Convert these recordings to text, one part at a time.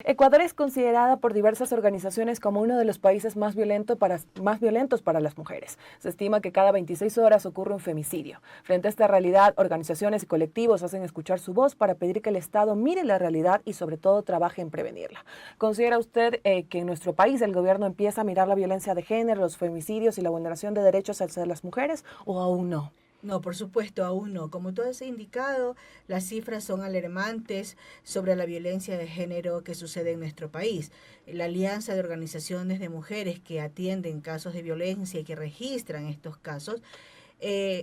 Ecuador es considerada por diversas organizaciones como uno de los países más violentos para las mujeres. Se estima que cada 26 horas ocurre un femicidio. Frente a esta realidad, organizaciones y colectivos hacen escuchar su voz para pedir que el Estado mire la realidad y sobre todo trabaje en prevenirla. ¿Considera usted que en nuestro país el gobierno empieza a mirar la violencia de género, los femicidios y la vulneración de derechos hacia las mujeres o aún no? No, por supuesto, aún no. Como tú has indicado, las cifras son alarmantes sobre la violencia de género que sucede en nuestro país. La Alianza de Organizaciones de Mujeres que atienden casos de violencia y que registran estos casos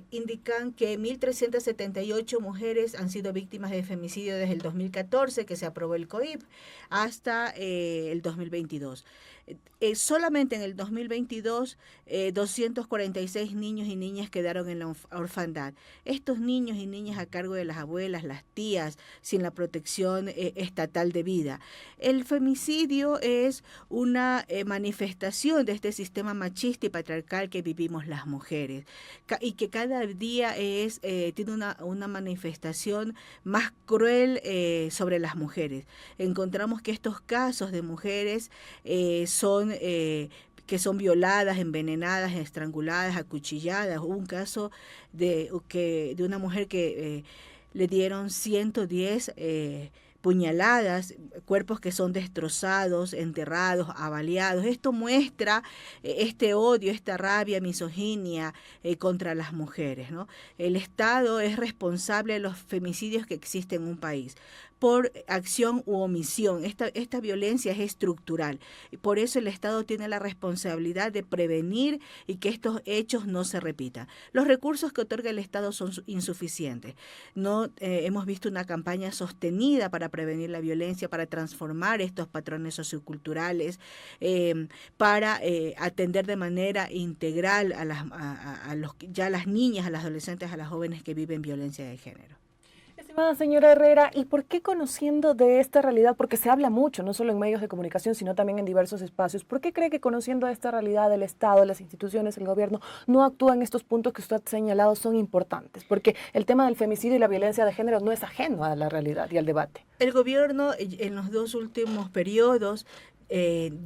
indican que 1.378 mujeres han sido víctimas de femicidio desde el 2014, que se aprobó el COIP, hasta el 2022. Solamente en el 2022, 246 niños y niñas quedaron en la orfandad. Estos niños y niñas a cargo de las abuelas, las tías, sin la protección estatal de vida. El femicidio es una manifestación de este sistema machista y patriarcal que vivimos las mujeres y que cada día tiene una manifestación más cruel sobre las mujeres. Encontramos que estos casos de mujeres que son violadas, envenenadas, estranguladas, acuchilladas. Hubo un caso de una mujer que le dieron 110 puñaladas, cuerpos que son destrozados, enterrados, avaliados. Esto muestra este odio, esta rabia, misoginia contra las mujeres, ¿no? El Estado es responsable de los femicidios que existen en un país por acción u omisión. Esta violencia es estructural y por eso el Estado tiene la responsabilidad de prevenir y que estos hechos no se repitan. Los recursos que otorga el Estado son insuficientes. No hemos visto una campaña sostenida para prevenir la violencia, para transformar estos patrones socioculturales, para atender de manera integral a las niñas, a las adolescentes, a las jóvenes que viven violencia de género. Estimada señora Herrera, ¿y por qué conociendo de esta realidad, porque se habla mucho, no solo en medios de comunicación, sino también en diversos espacios, por qué cree que conociendo esta realidad el Estado, las instituciones, el gobierno, no actúan en estos puntos que usted ha señalado son importantes? Porque el tema del femicidio y la violencia de género no es ajeno a la realidad y al debate. El gobierno en los dos últimos periodos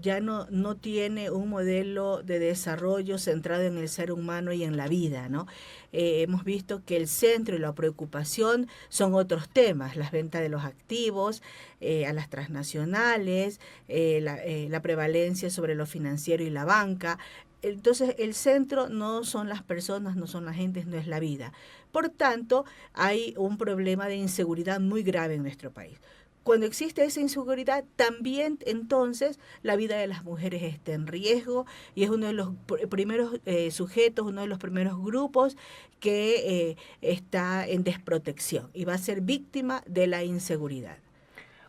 ya no tiene un modelo de desarrollo centrado en el ser humano y en la vida, ¿no? Hemos visto que el centro y la preocupación son otros temas, las ventas de los activos, a las transnacionales, la prevalencia sobre lo financiero y la banca. Entonces el centro no son las personas, no son las gentes, no es la vida. Por tanto, hay un problema de inseguridad muy grave en nuestro país. Cuando existe esa inseguridad, también entonces la vida de las mujeres está en riesgo y es uno de los primeros sujetos, uno de los primeros grupos que está en desprotección y va a ser víctima de la inseguridad.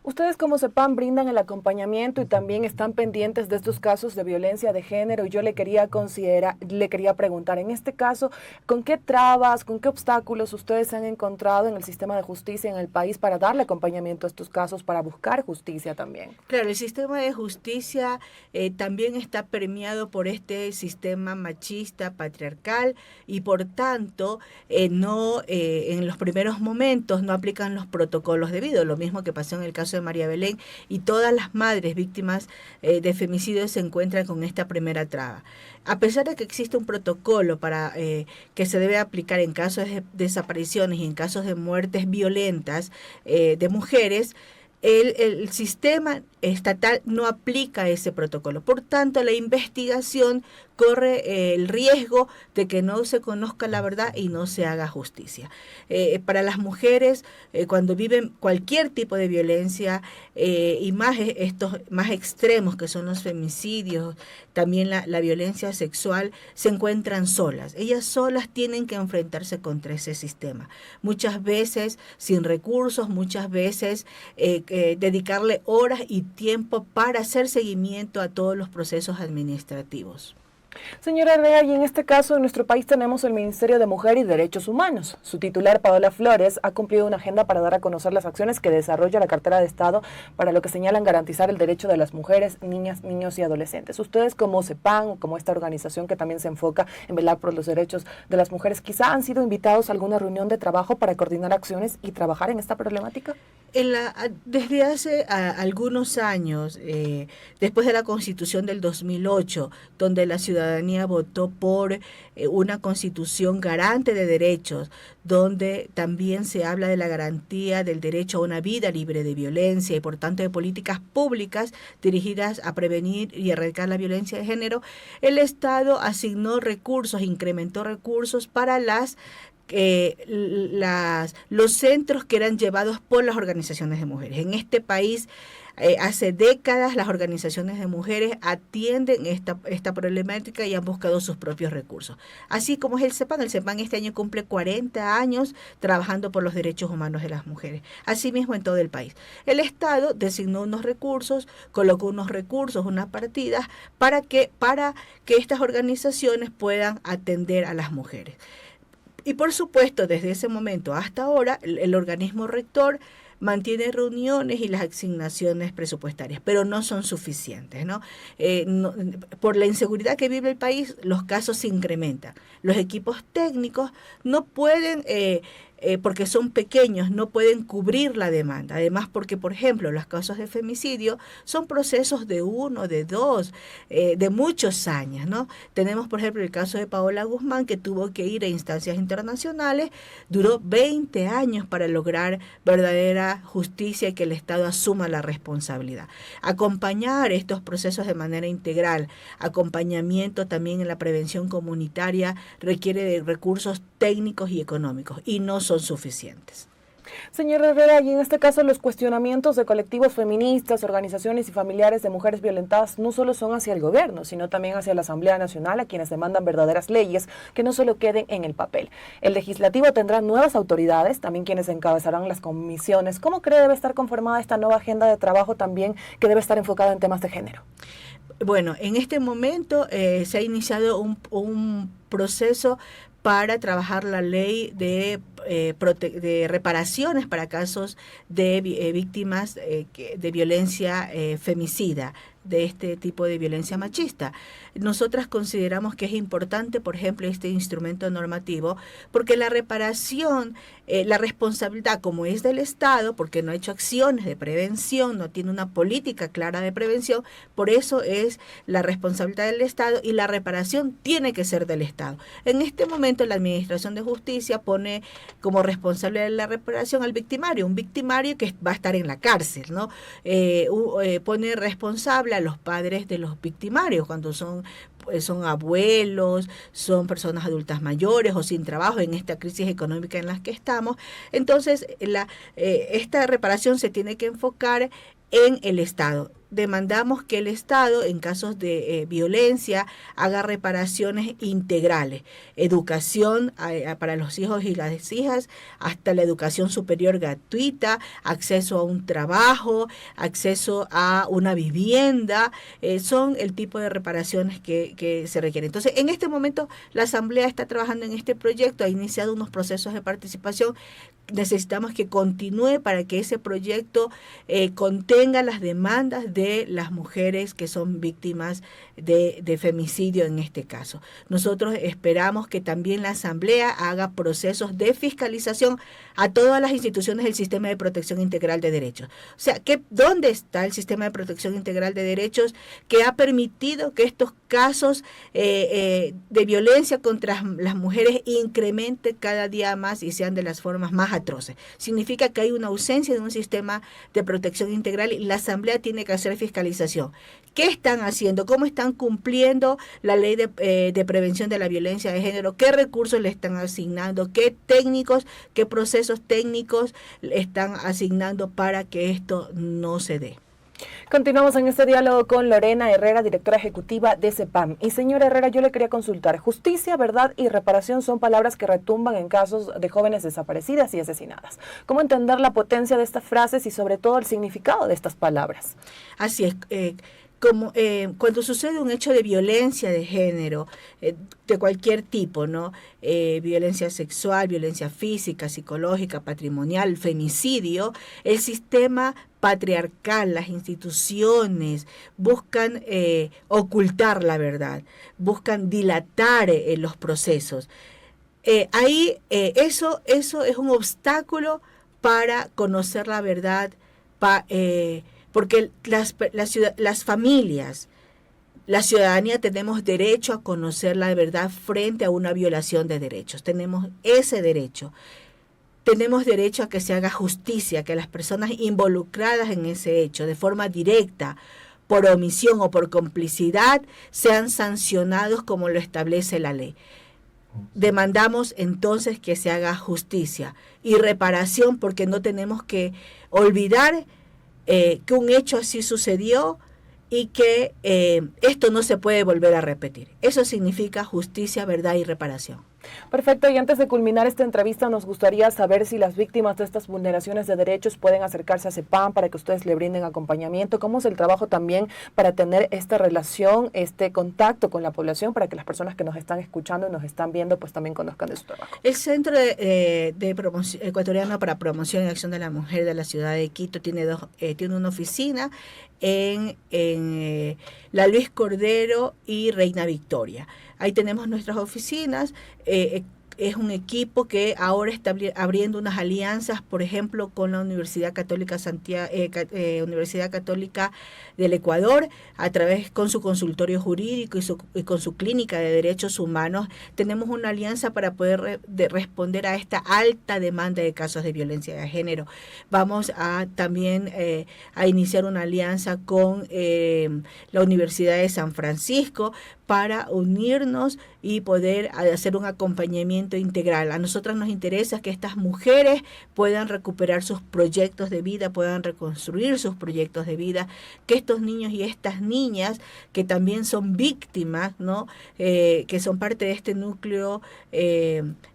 Ustedes como CEPAM brindan el acompañamiento y también están pendientes de estos casos de violencia de género y yo le quería preguntar, en este caso, ¿con qué trabas, con qué obstáculos ustedes se han encontrado en el sistema de justicia en el país para darle acompañamiento a estos casos, para buscar justicia también? Claro, el sistema de justicia también está permeado por este sistema machista, patriarcal y por tanto en los primeros momentos no aplican los protocolos debidos, lo mismo que pasó en el caso de María Belén, y todas las madres víctimas de femicidio se encuentran con esta primera traba. A pesar de que existe un protocolo para que se debe aplicar en casos de desapariciones y en casos de muertes violentas de mujeres, el sistema estatal no aplica ese protocolo. Por tanto, la investigación corre el riesgo de que no se conozca la verdad y no se haga justicia. Para las mujeres, cuando viven cualquier tipo de violencia y más estos más extremos que son los femicidios, también la violencia sexual, se encuentran solas. Ellas solas tienen que enfrentarse contra ese sistema. Muchas veces sin recursos, muchas veces dedicarle horas y tiempo para hacer seguimiento a todos los procesos administrativos. Señora Herrera, y en este caso en nuestro país tenemos el Ministerio de Mujer y Derechos Humanos. Su titular, Paola Flores, ha cumplido una agenda para dar a conocer las acciones que desarrolla la cartera de Estado para lo que señalan garantizar el derecho de las mujeres, niñas, niños y adolescentes. Ustedes como CEPAM, como esta organización que también se enfoca en velar por los derechos de las mujeres, quizá han sido invitados a alguna reunión de trabajo para coordinar acciones y trabajar en esta problemática. Desde hace algunos años, después de la Constitución del 2008, donde la ciudadanía votó por una Constitución garante de derechos, donde también se habla de la garantía del derecho a una vida libre de violencia y por tanto de políticas públicas dirigidas a prevenir y erradicar la violencia de género, el Estado asignó recursos, incrementó recursos para los centros que eran llevados por las organizaciones de mujeres. En este país, hace décadas, las organizaciones de mujeres atienden esta problemática y han buscado sus propios recursos. Así como es el CEPAM. El CEPAM este año cumple 40 años trabajando por los derechos humanos de las mujeres. Asimismo en todo el país. El Estado designó unos recursos, colocó unos recursos, unas partidas para que estas organizaciones puedan atender a las mujeres. Y por supuesto, desde ese momento hasta ahora, el organismo rector mantiene reuniones y las asignaciones presupuestarias, pero no son suficientes, ¿no? Por la inseguridad que vive el país, los casos se incrementan. Los equipos técnicos no pueden, porque son pequeños, no pueden cubrir la demanda. Además, porque, por ejemplo, los casos de femicidio son procesos de 1, de 2, de muchos años, ¿no? Tenemos, por ejemplo, el caso de Paola Guzmán, que tuvo que ir a instancias internacionales, duró 20 años para lograr verdadera justicia y que el Estado asuma la responsabilidad. Acompañar estos procesos de manera integral, acompañamiento también en la prevención comunitaria, requiere de recursos técnicos y económicos, y no son suficientes. Señor Herrera, y en este caso los cuestionamientos de colectivos feministas, organizaciones y familiares de mujeres violentadas no solo son hacia el gobierno, sino también hacia la Asamblea Nacional, a quienes demandan verdaderas leyes que no solo queden en el papel. El legislativo tendrá nuevas autoridades, también quienes encabezarán las comisiones. ¿Cómo cree debe estar conformada esta nueva agenda de trabajo también que debe estar enfocada en temas de género? Bueno, en este momento se ha iniciado un proceso para trabajar la ley de reparaciones para casos de víctimas de violencia femicida, de este tipo de violencia machista. Nosotras consideramos que es importante, por ejemplo, este instrumento normativo, porque la reparación, la responsabilidad como es del Estado, porque no ha hecho acciones de prevención, no tiene una política clara de prevención, por eso es la responsabilidad del Estado y la reparación tiene que ser del Estado. En este momento la Administración de Justicia pone como responsable de la reparación al victimario, un victimario que va a estar en la cárcel, ¿no? Pone responsable a los padres de los victimarios cuando son abuelos, son personas adultas mayores o sin trabajo en esta crisis económica en la que estamos. Entonces, esta reparación se tiene que enfocar en el Estado. Demandamos que el Estado, en casos de violencia, haga reparaciones integrales, educación para los hijos y las hijas, hasta la educación superior gratuita, acceso a un trabajo, acceso a una vivienda, son el tipo de reparaciones que se requieren. Entonces, en este momento, la Asamblea está trabajando en este proyecto, ha iniciado unos procesos de participación. Necesitamos que continúe para que ese proyecto contenga las demandas de las mujeres que son víctimas de femicidio en este caso. Nosotros esperamos que también la Asamblea haga procesos de fiscalización a todas las instituciones del Sistema de Protección Integral de Derechos. O sea, ¿dónde está el Sistema de Protección Integral de Derechos que ha permitido que estos casos de violencia contra las mujeres incrementen cada día más y sean de las formas más atroces? Significa que hay una ausencia de un sistema de protección integral y la Asamblea tiene que hacer fiscalización. ¿Qué están haciendo? ¿Cómo están cumpliendo la ley de prevención de la violencia de género? ¿Qué recursos le están asignando? ¿Qué técnicos, qué procesos técnicos le están asignando para que esto no se dé? Continuamos en este diálogo con Lorena Herrera, directora ejecutiva de CEPAM. Y señora Herrera, yo le quería consultar. Justicia, verdad y reparación son palabras que retumban en casos de jóvenes desaparecidas y asesinadas. ¿Cómo entender la potencia de estas frases y sobre todo el significado de estas palabras? Así es. como cuando sucede un hecho de violencia de género, de cualquier tipo, ¿no? Violencia sexual, violencia física, psicológica, patrimonial, femicidio, el sistema patriarcal, las instituciones buscan ocultar la verdad, buscan dilatar los procesos. Eso es un obstáculo para conocer la verdad, porque las familias, la ciudadanía tenemos derecho a conocer la verdad frente a una violación de derechos. Tenemos ese derecho. Tenemos derecho a que se haga justicia, que las personas involucradas en ese hecho, de forma directa, por omisión o por complicidad, sean sancionados como lo establece la ley. Demandamos entonces que se haga justicia y reparación, porque no tenemos que olvidar que un hecho así sucedió y que esto no se puede volver a repetir. Eso significa justicia, verdad y reparación. Perfecto, y antes de culminar esta entrevista nos gustaría saber si las víctimas de estas vulneraciones de derechos pueden acercarse a CEPAM para que ustedes le brinden acompañamiento. ¿Cómo es el trabajo también para tener esta relación, este contacto con la población, para que las personas que nos están escuchando y nos están viendo pues también conozcan de su trabajo? El Centro de Promoción Ecuatoriano para Promoción y Acción de la Mujer de la ciudad de Quito tiene una oficina en la Luis Cordero y Reina Victoria. Ahí tenemos nuestras oficinas. Es un equipo que ahora está abriendo unas alianzas, por ejemplo, con la Universidad Católica Universidad Católica del Ecuador, con su consultorio jurídico y con su clínica de derechos humanos. Tenemos una alianza para poder responder a esta alta demanda de casos de violencia de género. Vamos a también a iniciar una alianza con la Universidad de San Francisco para unirnos y poder hacer un acompañamiento integral. A nosotras nos interesa que estas mujeres puedan recuperar sus proyectos de vida, puedan reconstruir sus proyectos de vida, que estos niños y estas niñas que también son víctimas, ¿no? Que son parte de este núcleo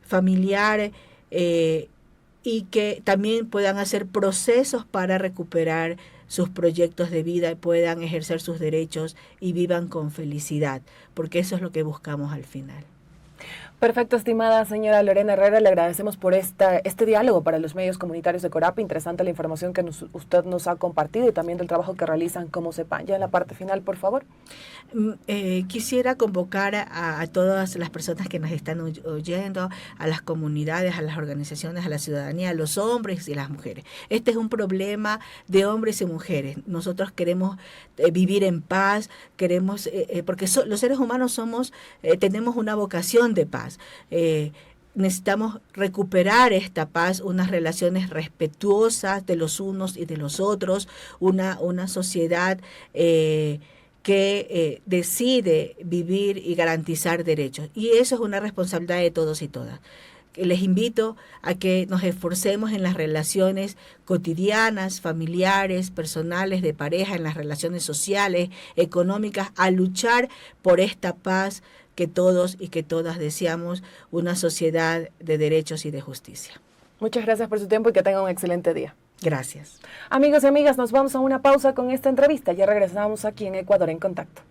familiar, y que también puedan hacer procesos para recuperar sus proyectos de vida y puedan ejercer sus derechos y vivan con felicidad, porque eso es lo que buscamos al final. Perfecto, estimada señora Lorena Herrera, le agradecemos por este diálogo para los medios comunitarios de Corapa. Interesante la información que usted nos ha compartido y también del trabajo que realizan como CEPAM. Ya en la parte final, por favor. Quisiera convocar a todas las personas que nos están oyendo, a las comunidades, a las organizaciones, a la ciudadanía, a los hombres y las mujeres. Este es un problema de hombres y mujeres. Nosotros queremos vivir en paz, queremos porque los seres humanos tenemos una vocación de paz. Necesitamos recuperar esta paz, unas relaciones respetuosas de los unos y de los otros, una sociedad que decide vivir y garantizar derechos. Y eso es una responsabilidad de todos y todas. Les invito a que nos esforcemos en las relaciones cotidianas, familiares, personales, de pareja, en las relaciones sociales, económicas, a luchar por esta paz que todos y que todas deseamos, una sociedad de derechos y de justicia. Muchas gracias por su tiempo y que tengan un excelente día. Gracias. Amigos y amigas, nos vamos a una pausa con esta entrevista. Ya regresamos aquí en Ecuador en Contacto.